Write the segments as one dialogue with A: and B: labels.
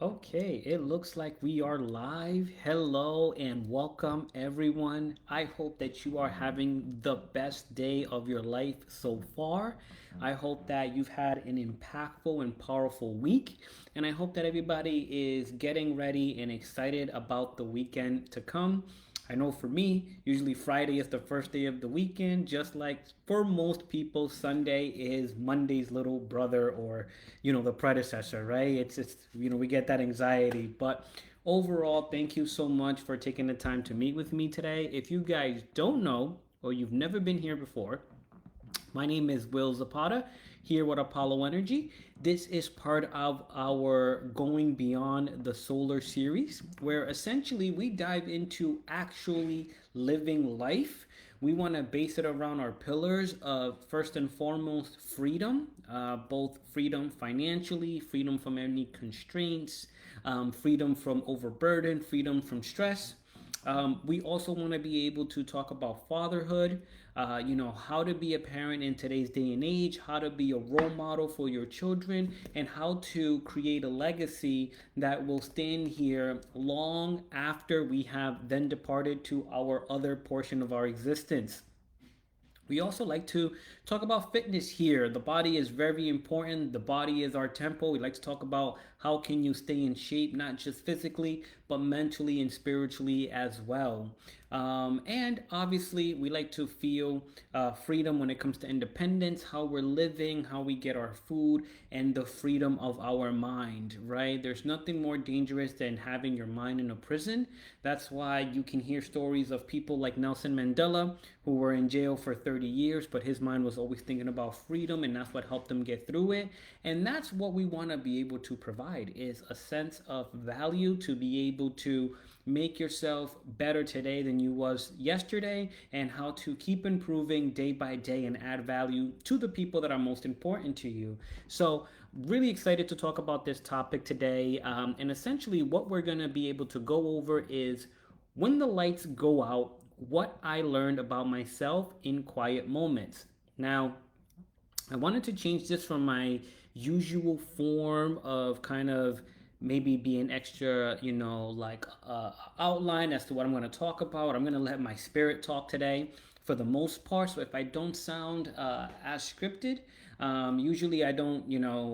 A: Okay, it looks like we are live. Hello and welcome, everyone. I hope that you are having the best day of your life so far. I hope that you've had an impactful and powerful week, and I hope that everybody is getting ready and excited about the weekend to come. I know for me, usually Friday is the first day of the weekend, just like for most people, Sunday is Monday's little brother or, the predecessor, right? It's we get that anxiety. But overall, thank you so much for taking the time to meet with me today. If you guys don't know or you've never been here before, my name is Will Zapata here with Apollo Energy. This is part of our Going Beyond the Solar series, where essentially we dive into actually living life. We want to base it around our pillars of first and foremost freedom, both freedom financially, freedom from any constraints, freedom from overburden, freedom from stress. We also want to be able to talk about fatherhood, how to be a parent in today's day and age, how to be a role model for your children, and how to create a legacy that will stand here long after we have then departed to our other portion of our existence. We also like to talk about fitness here. The body is very important. The body is our temple. We like to talk about how can you stay in shape, not just physically, but mentally and spiritually as well. And obviously, we like to feel freedom when it comes to independence, how we're living, how we get our food, and the freedom of our mind, right? There's nothing more dangerous than having your mind in a prison. That's why you can hear stories of people like Nelson Mandela, who were in jail for 30 years, but his mind was always thinking about freedom, and that's what helped him get through it. And that's what we want to be able to provide is a sense of value to be able to make yourself better today than you was yesterday, and how to keep improving day by day and add value to the people that are most important to you. So really excited to talk about this topic today. And essentially what we're going to be able to go over is when the lights go out, what I learned about myself in quiet moments. Now, I wanted to change this from my usual form of kind of maybe being extra, like outline as to what I'm going to talk about. I'm going to let my spirit talk today for the most part. So if I don't sound as scripted, usually I don't,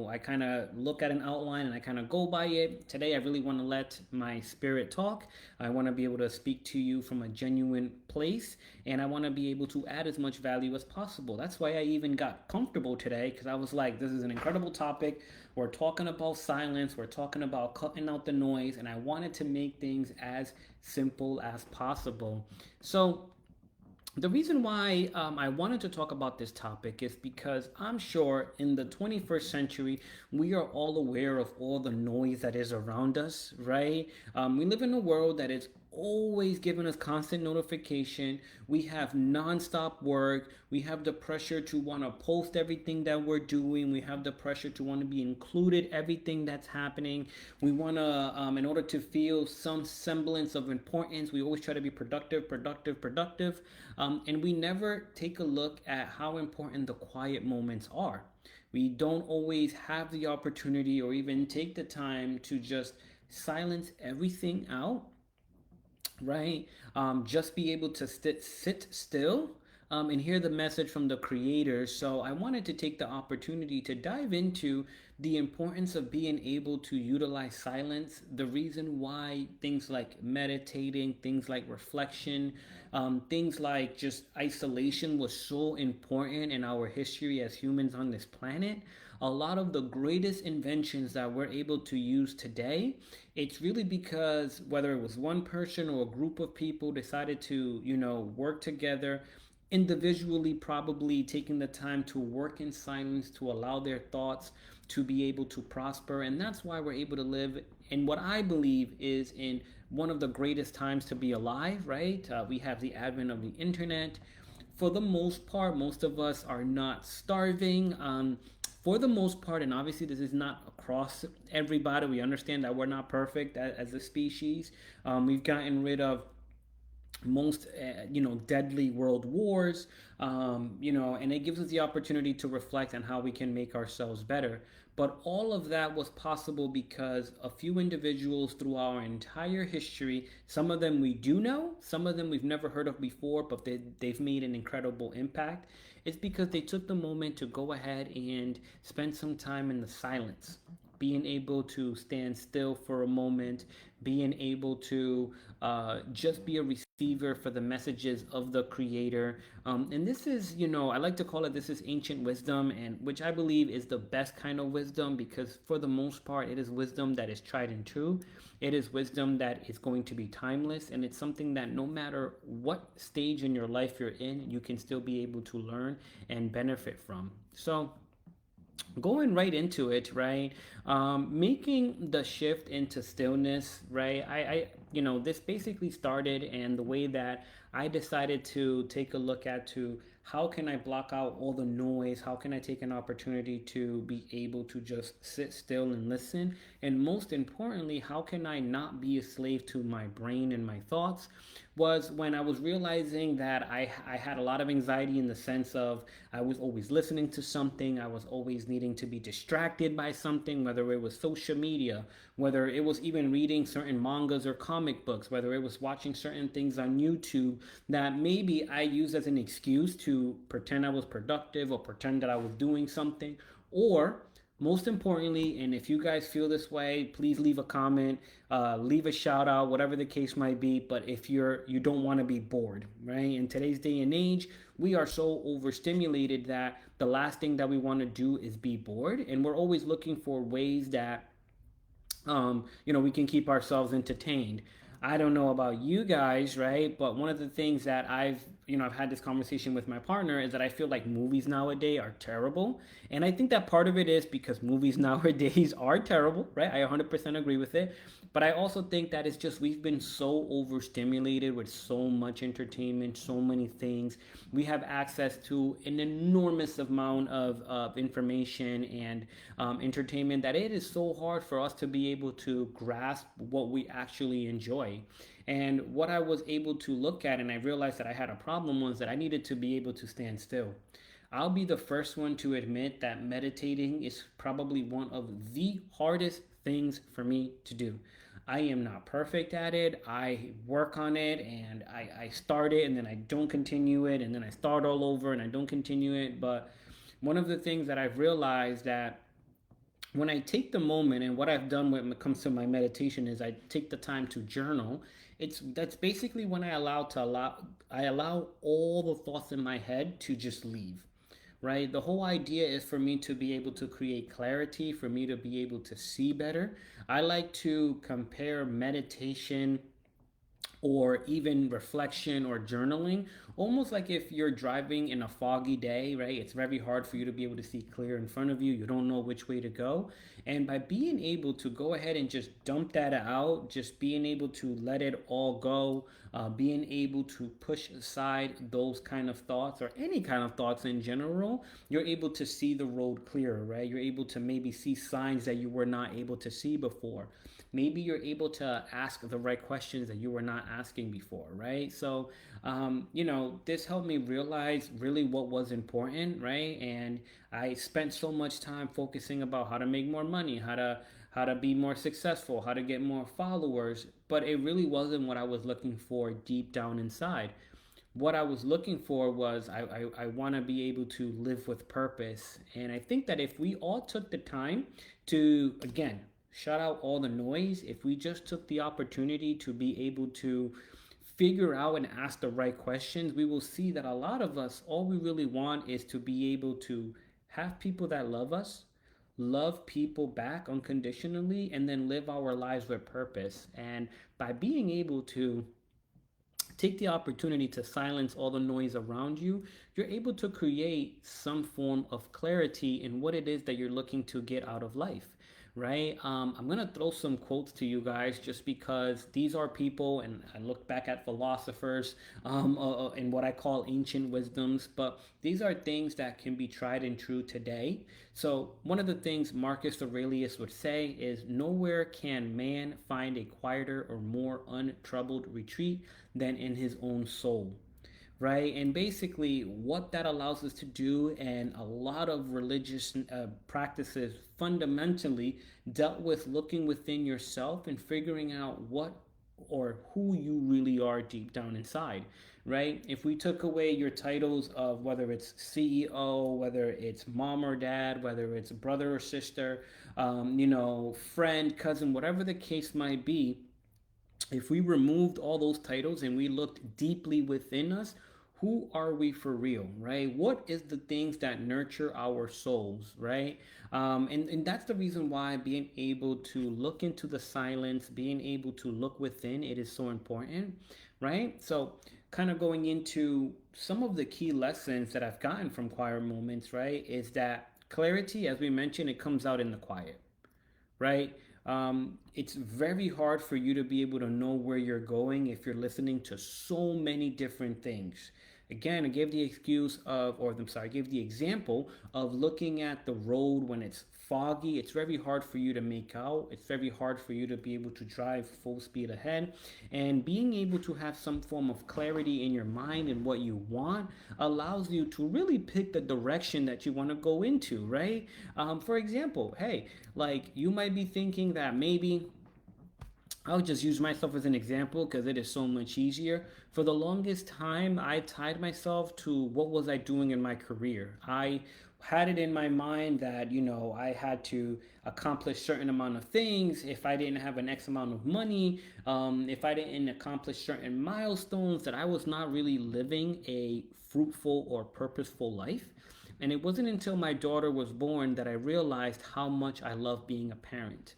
A: I kind of look at an outline and I kind of go by it. Today I really want to let my spirit talk. I want to be able to speak to you from a genuine place, and I want to be able to add as much value as possible. That's why I even got comfortable today, because I was like, this is an incredible topic. We're talking about silence, we're talking about cutting out the noise, and I wanted to make things as simple as possible. So, the reason why I wanted to talk about this topic is because I'm sure in the 21st century, we are all aware of all the noise that is around us, right? We live in a world that is always giving us constant notification. We have nonstop work. We have the pressure to want to post everything that we're doing. We have the pressure to want to be included everything that's happening. We want to, in order to feel some semblance of importance, we always try to be productive, productive, productive. And we never take a look at how important the quiet moments are. We don't always have the opportunity or even take the time to just silence everything out, right? Just be able to sit still and hear the message from the creator. So I wanted to take the opportunity to dive into the importance of being able to utilize silence, the reason why things like meditating, things like reflection, things like just isolation was so important in our history as humans on this planet. A lot of the greatest inventions that we're able to use today, it's really because whether it was one person or a group of people decided to, work together individually, probably taking the time to work in silence to allow their thoughts to be able to prosper. And that's why we're able to live in what I believe is in one of the greatest times to be alive, right? We have the advent of the internet. For the most part, most of us are not starving. For the most part, and obviously this is not across everybody. We understand that we're not perfect as a species. We've gotten rid of most deadly world wars, and it gives us the opportunity to reflect on how we can make ourselves better. But all of that was possible because a few individuals through our entire history, some of them we do know, some of them we've never heard of before, but they've made an incredible impact. It's because they took the moment to go ahead and spend some time in the silence, being able to stand still for a moment, being able to just be a receiver for the messages of the Creator. And this is, I like to call it, this is ancient wisdom, and which I believe is the best kind of wisdom because for the most part, it is wisdom that is tried and true. It is wisdom that is going to be timeless, and it's something that no matter what stage in your life you're in, you can still be able to learn and benefit from. So, going right into it, right? Making the shift into stillness, right? This basically started, and the way that I decided to take a look at to how can I block out all the noise? How can I take an opportunity to be able to just sit still and listen? And most importantly, how can I not be a slave to my brain and my thoughts? Was when I was realizing that I had a lot of anxiety in the sense of I was always listening to something, I was always needing to be distracted by something, whether it was social media, whether it was even reading certain mangas or comic books, whether it was watching certain things on YouTube that maybe I used as an excuse to pretend I was productive or pretend that I was doing something, or most importantly, and if you guys feel this way, please leave a comment, leave a shout out, whatever the case might be. But if you don't want to be bored, right? In today's day and age, we are so overstimulated that the last thing that we want to do is be bored, and we're always looking for ways that we can keep ourselves entertained. I don't know about you guys, right? But one of the things that I've had this conversation with my partner is that I feel like movies nowadays are terrible. And I think that part of it is because movies nowadays are terrible, right? I 100% agree with it. But I also think that it's just we've been so overstimulated with so much entertainment, so many things. We have access to an enormous amount of information and entertainment that it is so hard for us to be able to grasp what we actually enjoy. And what I was able to look at, and I realized that I had a problem, was that I needed to be able to stand still. I'll be the first one to admit that meditating is probably one of the hardest things for me to do. I am not perfect at it. I work on it and I start it and then I don't continue it and then I start all over and I don't continue it. But one of the things that I've realized that when I take the moment, and what I've done when it comes to my meditation is I take the time to journal. That's basically when I allow all the thoughts in my head to just leave. Right? The whole idea is for me to be able to create clarity, for me to be able to see better. I like to compare meditation or even reflection or journaling, almost like if you're driving in a foggy day, right? It's very hard for you to be able to see clear in front of you. You don't know which way to go. And by being able to go ahead and just dump that out, just being able to let it all go, being able to push aside those kind of thoughts or any kind of thoughts in general, you're able to see the road clearer, right? You're able to maybe see signs that you were not able to see before. Maybe you're able to ask the right questions that you were not asking before, right? So, this helped me realize really what was important, right? And I spent so much time focusing about how to make more money, how to be more successful, how to get more followers, but it really wasn't what I was looking for deep down inside. What I was looking for was I want to be able to live with purpose. And I think that if we all took the time to, again, shut out all the noise, if we just took the opportunity to be able to figure out and ask the right questions, we will see that a lot of us, all we really want is to be able to have people that love us, love people back unconditionally, and then live our lives with purpose. And by being able to take the opportunity to silence all the noise around you, you're able to create some form of clarity in what it is that you're looking to get out of life. right? I'm gonna throw some quotes to you guys just because these are people, and I look back at philosophers and what I call ancient wisdoms, but these are things that can be tried and true today. So, one of the things Marcus Aurelius would say is, nowhere can man find a quieter or more untroubled retreat than in his own soul, right? And basically, what that allows us to do, and a lot of religious practices fundamentally dealt with looking within yourself and figuring out what or who you really are deep down inside, right? If we took away your titles of whether it's CEO, whether it's mom or dad, whether it's brother or sister, friend, cousin, whatever the case might be, if we removed all those titles and we looked deeply within us, who are we for real, right? What is the things that nurture our souls, right? And that's the reason why being able to look into the silence, being able to look within, it is so important, right? So, kind of going into some of the key lessons that I've gotten from quiet moments, right, is that clarity, as we mentioned, it comes out in the quiet, right? It's very hard for you to be able to know where you're going if you're listening to so many different things. Again, I gave the excuse of, or I'm sorry, I gave the example of looking at the road when it's foggy. It's very hard for you to make out. It's very hard for you to be able to drive full speed ahead. And being able to have some form of clarity in your mind and what you want allows you to really pick the direction that you want to go into, right? For example, hey, like you might be thinking that maybe I'll just use myself as an example because it is so much easier. For the longest time, I tied myself to what was I doing in my career. I had it in my mind that, I had to accomplish certain amount of things. If I didn't have an X amount of money, if I didn't accomplish certain milestones, that I was not really living a fruitful or purposeful life. And it wasn't until my daughter was born that I realized how much I love being a parent.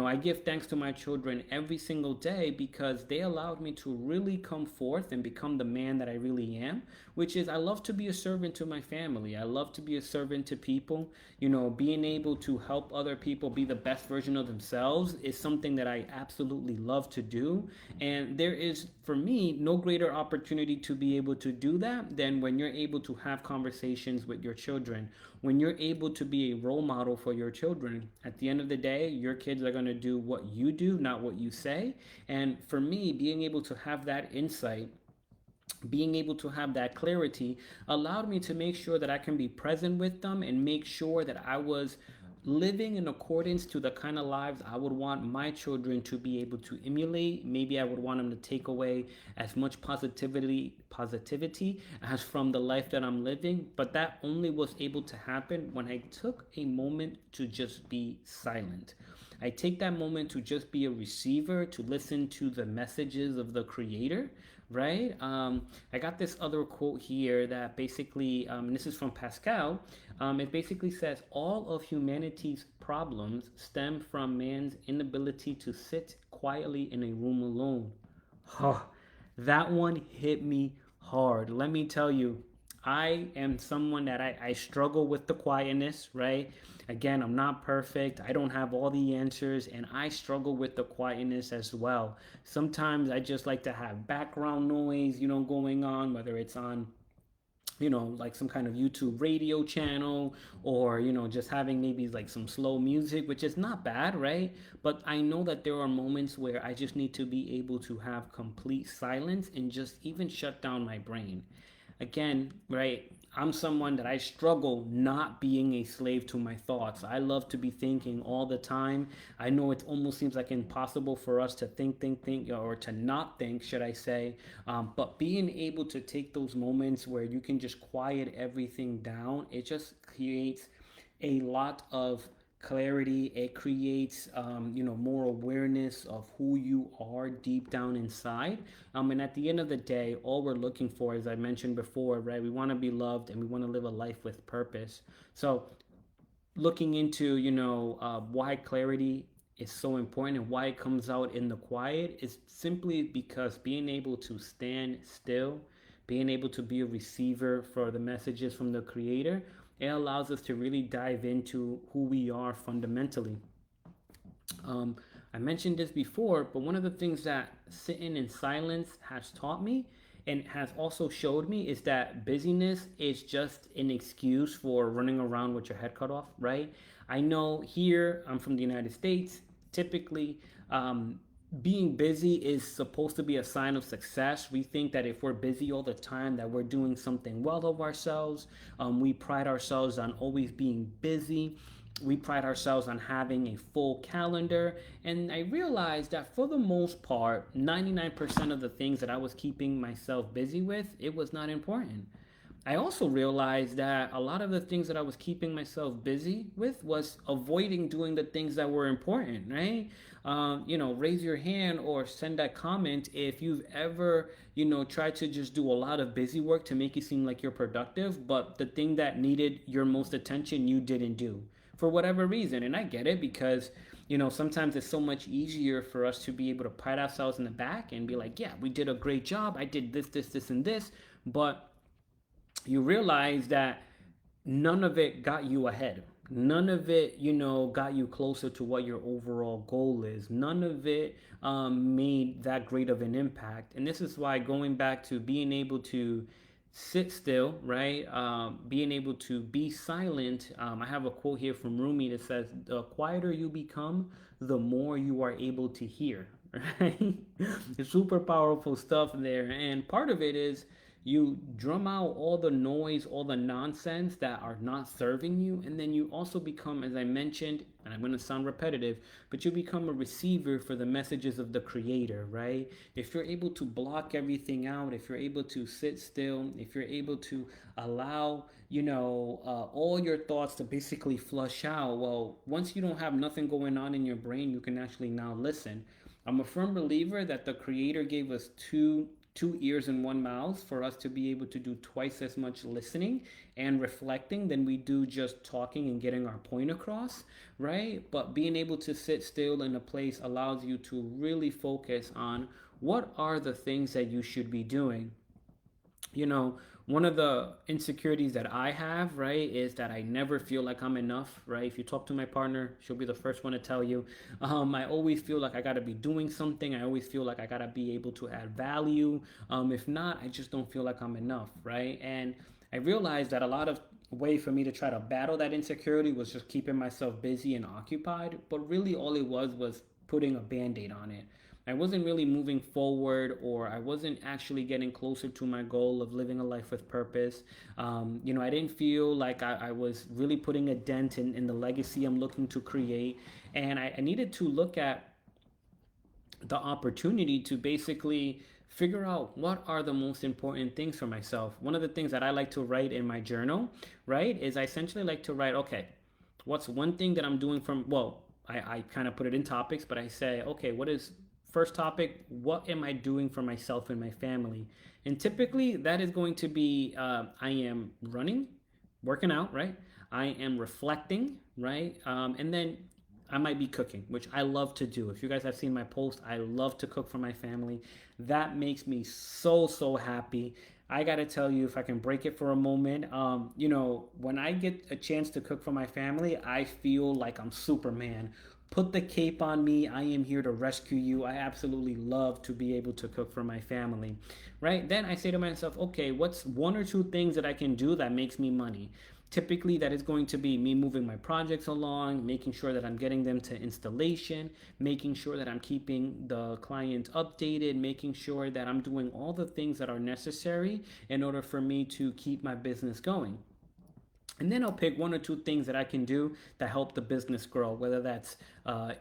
A: I give thanks to my children every single day because they allowed me to really come forth and become the man that I really am, which is I love to be a servant to my family. I love to be a servant to people. Being able to help other people be the best version of themselves is something that I absolutely love to do. And there is, for me, no greater opportunity to be able to do that than when you're able to have conversations with your children, when you're able to be a role model for your children. At the end of the day, your kids are going to do what you do, not what you say. And for me, being able to have that insight, being able to have that clarity allowed me to make sure that I can be present with them and make sure that I was living in accordance to the kind of lives I would want my children to be able to emulate. Maybe I would want them to take away as much positivity as from the life that I'm living, but that only was able to happen when I took a moment to just be silent. I take that moment to just be a receiver, to listen to the messages of the creator, right? I got this other quote here that basically, and this is from Pascal. It basically says, all of humanity's problems stem from man's inability to sit quietly in a room alone. Oh, that one hit me hard. Let me tell you, I am someone that I struggle with the quietness, right? Again, I'm not perfect. I don't have all the answers, and I struggle with the quietness as well. Sometimes I just like to have background noise, going on, whether it's on like some kind of YouTube radio channel, or, just having maybe like some slow music, which is not bad, right? But I know that there are moments where I just need to be able to have complete silence and just even shut down my brain. Again, right? I'm someone that I struggle not being a slave to my thoughts. I love to be thinking all the time. I know it almost seems like impossible for us to think, or to not think, should I say. But being able to take those moments where you can just quiet everything down, it just creates a lot of clarity. It creates more awareness of who you are deep down inside. And at the end of the day, all we're looking for, as I mentioned before, right, we want to be loved and we want to live a life with purpose. So looking into why clarity is so important and why it comes out in the quiet is simply because being able to stand still, being able to be a receiver for the messages from the creator, it allows us to really dive into who we are fundamentally. I mentioned this before, but one of the things that sitting in silence has taught me and has also showed me is that busyness is just an excuse for running around with your head cut off, right? I know here, I'm from the United States, typically, being busy is supposed to be a sign of success. We think that if we're busy all the time, that we're doing something well of ourselves. We pride ourselves on always being busy. We pride ourselves on having a full calendar. And I realized that for the most part, 99% of the things that I was keeping myself busy with, it was not important. I also realized that a lot of the things that I was keeping myself busy with was avoiding doing the things that were important, right? Raise your hand or send that comment if you've ever, tried to just do a lot of busy work to make you seem like you're productive, but the thing that needed your most attention you didn't do for whatever reason. And I get it because, sometimes it's so much easier for us to be able to pat ourselves in the back and be like, yeah, we did a great job. I did this, and this. But you realize that none of it got you ahead. None of it, got you closer to what your overall goal is. None of it made that great of an impact. And this is why going back to being able to sit still, right? Being able to be silent. I have a quote here from Rumi that says, "The quieter you become, the more you are able to hear." Right? It's super powerful stuff there. And part of it is you drum out all the noise, all the nonsense that are not serving you, and then you also become, as I mentioned, and I'm going to sound repetitive, but you become a receiver for the messages of the creator, right? If you're able to block everything out, if you're able to sit still, if you're able to allow, all your thoughts to basically flush out, well, once you don't have nothing going on in your brain, you can actually now listen. I'm a firm believer that the creator gave us two ears and one mouth for us to be able to do twice as much listening and reflecting than we do just talking and getting our point across, right? But being able to sit still in a place allows you to really focus on what are the things that you should be doing. you know, One of the insecurities that I have, right, is that I never feel like I'm enough, right? If you talk to my partner, she'll be the first one to tell you. I always feel like I gotta be doing something. I always feel like I gotta be able to add value. If not, I just don't feel like I'm enough, right? And I realized that a lot of way for me to try to battle that insecurity was just keeping myself busy and occupied. But really, all it was putting a band aid on it. I wasn't really moving forward, or I wasn't actually getting closer to my goal of living a life with purpose. I didn't feel like I was really putting a dent in the legacy I'm looking to create. And I needed to look at the opportunity to basically figure out what are the most important things for myself. One of the things that I like to write in my journal, right, is I essentially like to write, okay, what's one thing that I'm doing from, well, I kind of put it in topics, but I say, okay, what is first topic, what am I doing for myself and my family? And typically that is going to be I am running, working out, right? I am reflecting, right? And then I might be cooking, which I love to do. If you guys have seen my post, I love to cook for my family. That makes me so happy. I gotta tell you, if I can break it for a moment, when I get a chance to cook for my family, I feel like I'm Superman. Put the cape on me. I am here to rescue you. I absolutely love to be able to cook for my family, right? Then I say to myself, okay, what's one or two things that I can do that makes me money? Typically, that is going to be me moving my projects along, making sure that I'm getting them to installation, making sure that I'm keeping the client updated, making sure that I'm doing all the things that are necessary in order for me to keep my business going. And then I'll pick one or two things that I can do to help the business grow, whether that's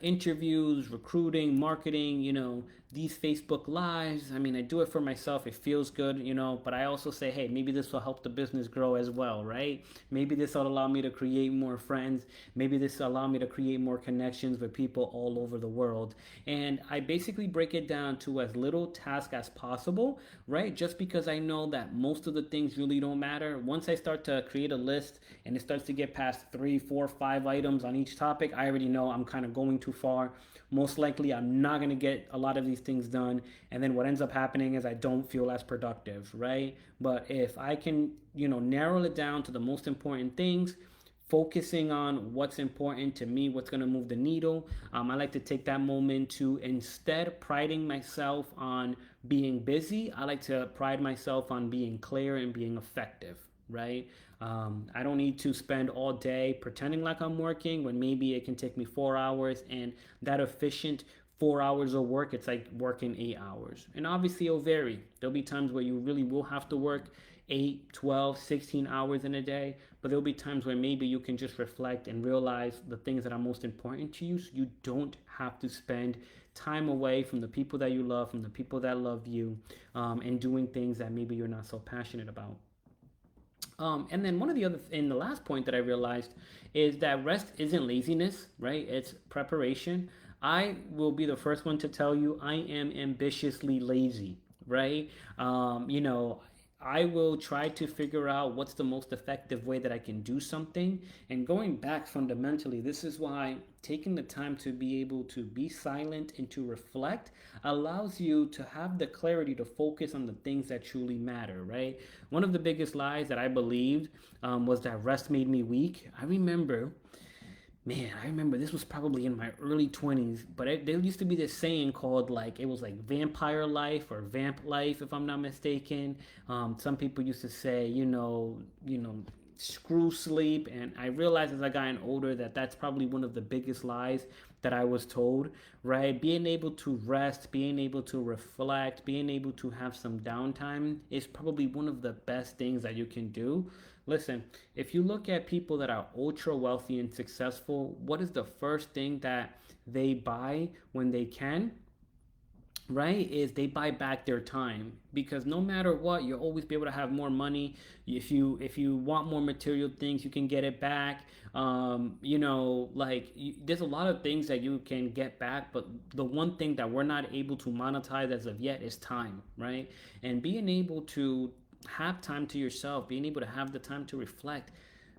A: interviews, recruiting, marketing, these Facebook Lives. I mean, I do it for myself. It feels good, but I also say, hey, maybe this will help the business grow as well, right? Maybe this will allow me to create more friends. Maybe this will allow me to create more connections with people all over the world. And I basically break it down to as little task as possible, right? Just because I know that most of the things really don't matter. Once I start to create a list and it starts to get past 3, 4, 5 items on each topic, I already know I'm kind of going too far. Most likely, I'm not going to get a lot of these things done. And then what ends up happening is I don't feel as productive, right? But if I can, narrow it down to the most important things, focusing on what's important to me, what's going to move the needle. I like to take that moment to, instead priding myself on being busy, I like to pride myself on being clear and being effective, right? I don't need to spend all day pretending like I'm working when maybe it can take me 4 hours, and that efficient 4 hours of work, it's like working 8 hours. And obviously, it'll vary. There'll be times where you really will have to work 8, 12, 16 hours in a day, but there'll be times where maybe you can just reflect and realize the things that are most important to you, so you don't have to spend time away from the people that you love, from the people that love you, and doing things that maybe you're not so passionate about. And then one of the other, and the last point that I realized is that rest isn't laziness, right? It's preparation. I will be the first one to tell you I am ambitiously lazy, right? I will try to figure out what's the most effective way that I can do something. And going back fundamentally, this is why taking the time to be able to be silent and to reflect allows you to have the clarity to focus on the things that truly matter, right? One of the biggest lies that I believed was that rest made me weak. I remember this was probably in my early 20s, but there used to be this saying called, like, it was like vampire life or vamp life, if I'm not mistaken. Some people used to say, screw sleep. And I realized as I got older that that's probably one of the biggest lies that I was told, right? Being able to rest, being able to reflect, being able to have some downtime is probably one of the best things that you can do. Listen, if you look at people that are ultra wealthy and successful, what is the first thing that they buy when they can? Right, is they buy back their time, because no matter what, you'll always be able to have more money. If you want more material things, you can get it back. There's a lot of things that you can get back, but the one thing that we're not able to monetize as of yet is time, right? And being able to have time to yourself, being able to have the time to reflect,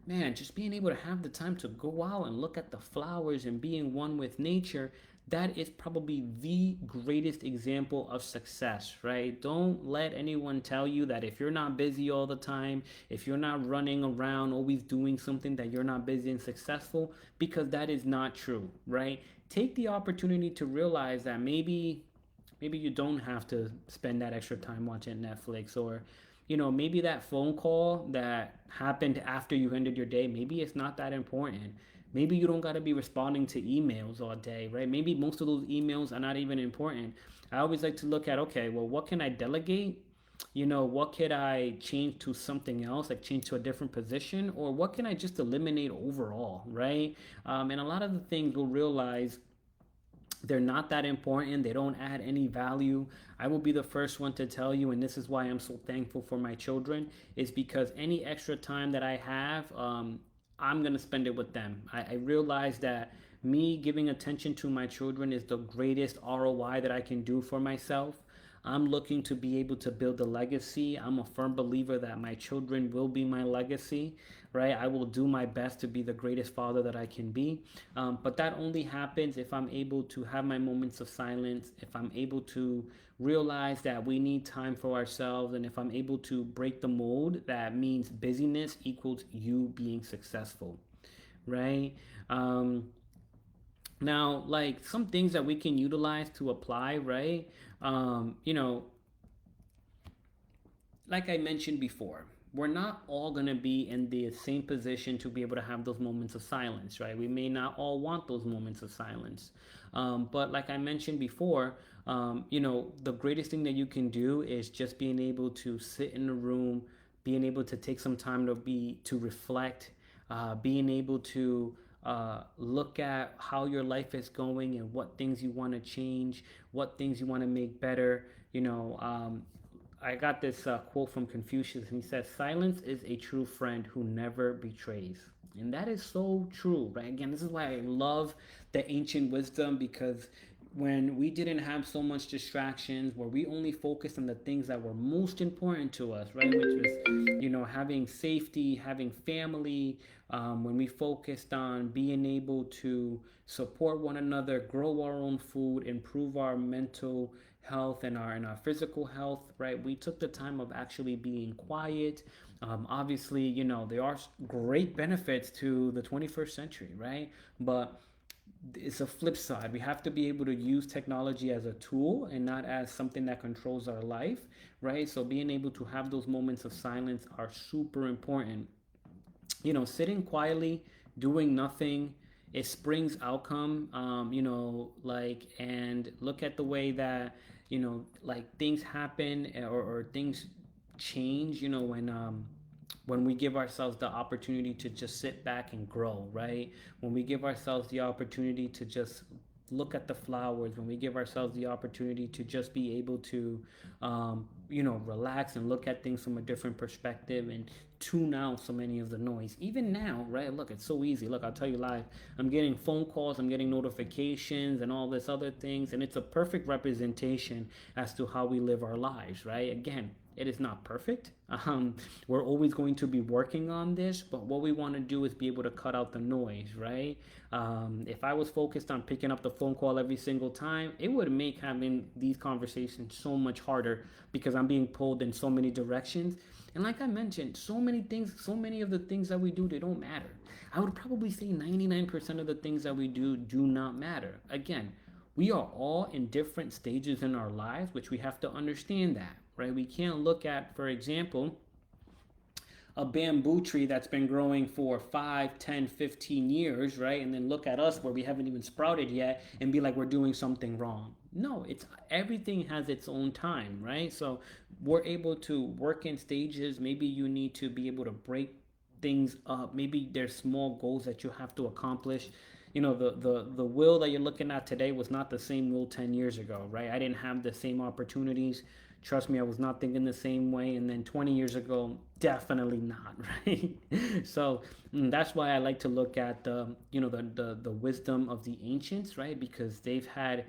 A: man, just being able to have the time to go out and look at the flowers and being one with nature, that is probably the greatest example of success, right? Don't let anyone tell you that if you're not busy all the time, if you're not running around always doing something, that you're not busy and successful, because that is not true, right? Take the opportunity to realize that maybe you don't have to spend that extra time watching Netflix, or maybe that phone call that happened after you ended your day, maybe it's not that important. Maybe you don't got to be responding to emails all day, right? Maybe most of those emails are not even important. I always like to look at, okay, well, what can I delegate? What could I change to something else, like change to a different position, or what can I just eliminate overall, right? And a lot of the things we'll realize they're not that important. They don't add any value. I will be the first one to tell you, and this is why I'm so thankful for my children, is because any extra time that I have, I'm going to spend it with them. I realize that me giving attention to my children is the greatest ROI that I can do for myself. I'm looking to be able to build a legacy. I'm a firm believer that my children will be my legacy, right? I will do my best to be the greatest father that I can be. But that only happens if I'm able to have my moments of silence, if I'm able to realize that we need time for ourselves, and if I'm able to break the mold that means busyness equals you being successful, right? Um, Now, like some things that we can utilize to apply, right? Um, you know, like I mentioned before, we're not all going to be in the same position to be able to have those moments of silence, right? We may not all want those moments of silence. But like I mentioned before, the greatest thing that you can do is just being able to sit in a room, being able to take some time to reflect, being able to look at how your life is going and what things you want to change, what things you want to make better. I got this quote from Confucius, and he says, "Silence is a true friend who never betrays." And that is so true, right? Again, this is why I love the ancient wisdom, because when we didn't have so much distractions, where we only focused on the things that were most important to us, right? Which was, having safety, having family, when we focused on being able to support one another, grow our own food, improve our mental health and our physical health, right? We took the time of actually being quiet, Obviously, there are great benefits to the 21st century, right? But it's a flip side. We have to be able to use technology as a tool and not as something that controls our life, right? So being able to have those moments of silence are super important. Sitting quietly, doing nothing, it springs outcome. And look at the way that like things happen, or things change. When we give ourselves the opportunity to just sit back and grow, right? When we give ourselves the opportunity to just look at the flowers, when we give ourselves the opportunity to just be able to relax and look at things from a different perspective and tune out so many of the noise. Even now, right? Look, it's so easy. Look, I'll tell you live. I'm getting phone calls, I'm getting notifications and all this other things, and it's a perfect representation as to how we live our lives, right? Again, it is not perfect. We're always going to be working on this, but what we want to do is be able to cut out the noise, right? If I was focused on picking up the phone call every single time, it would make having these conversations so much harder because I'm being pulled in so many directions. And like I mentioned, so many things, so many of the things that we do, they don't matter. I would probably say 99% of the things that we do not matter. Again, we are all in different stages in our lives, which we have to understand that, right? We can't look at, for example, a bamboo tree that's been growing for 5, 10, 15 years, right? And then look at us where we haven't even sprouted yet and be like, we're doing something wrong. No, it's everything has its own time, right? So we're able to work in stages. Maybe you need to be able to break things up. Maybe there's small goals that you have to accomplish. The will that you're looking at today was not the same will 10 years ago, right? I didn't have the same opportunities. Trust me, I was not thinking the same way. And then 20 years ago, definitely not, right? So that's why I like to look at the wisdom of the ancients, right? Because they've had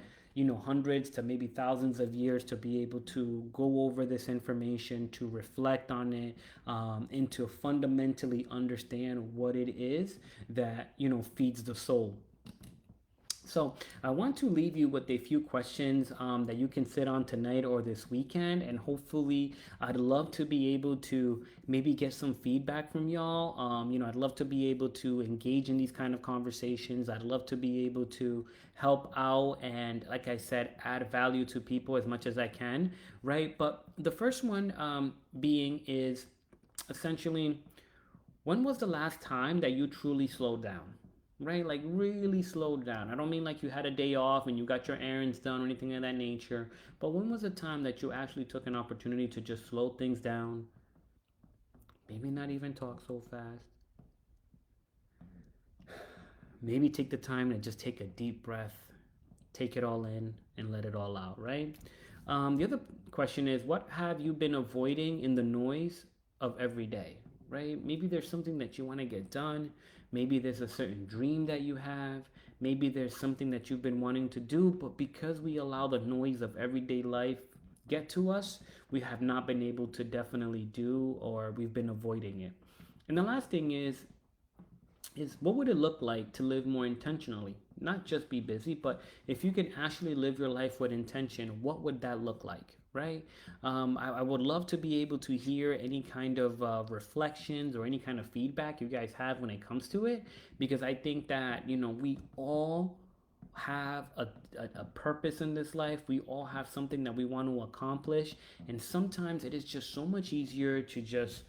A: hundreds to maybe thousands of years to be able to go over this information, to reflect on it, and to fundamentally understand what it is that feeds the soul. So I want to leave you with a few questions that you can sit on tonight or this weekend, and hopefully, I'd love to be able to maybe get some feedback from y'all. I'd love to be able to engage in these kind of conversations. I'd love to be able to help out and, like I said, add value to people as much as I can, right? But the first one being is essentially, when was the last time that you truly slowed down? Right? Like really slowed down. I don't mean like you had a day off and you got your errands done or anything of that nature. But when was the time that you actually took an opportunity to just slow things down? Maybe not even talk so fast. Maybe take the time to just take a deep breath, take it all in, and let it all out, right? The other question is, what have you been avoiding in the noise of every day, right? Maybe there's something that you want to get done. Maybe there's a certain dream that you have. Maybe there's something that you've been wanting to do, but because we allow the noise of everyday life get to us, we have not been able to definitely do, or we've been avoiding it. And the last thing is what would it look like to live more intentionally? Not just be busy, but if you can actually live your life with intention, what would that look like? Right? I would love to be able to hear any kind of reflections or any kind of feedback you guys have when it comes to it, because I think that, we all have a purpose in this life. We all have something that we want to accomplish. And sometimes it is just so much easier to just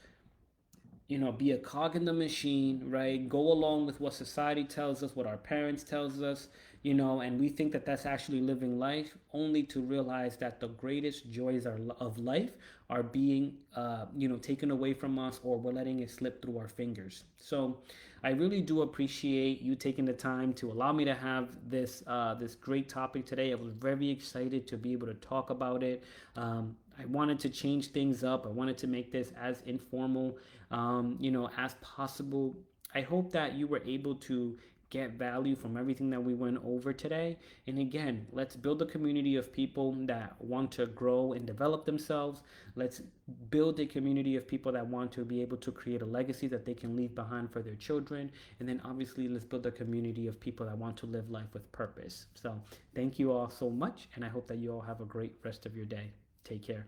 A: be a cog in the machine, right? Go along with what society tells us, what our parents tells us, and we think that that's actually living life, only to realize that the greatest joys of life are being, taken away from us, or we're letting it slip through our fingers. So I really do appreciate you taking the time to allow me to have this great topic today. I was very excited to be able to talk about it. I wanted to change things up. I wanted to make this as informal, as possible. I hope that you were able to get value from everything that we went over today. And again, let's build a community of people that want to grow and develop themselves. Let's build a community of people that want to be able to create a legacy that they can leave behind for their children. And then obviously, let's build a community of people that want to live life with purpose. So thank you all so much. And I hope that you all have a great rest of your day. Take care.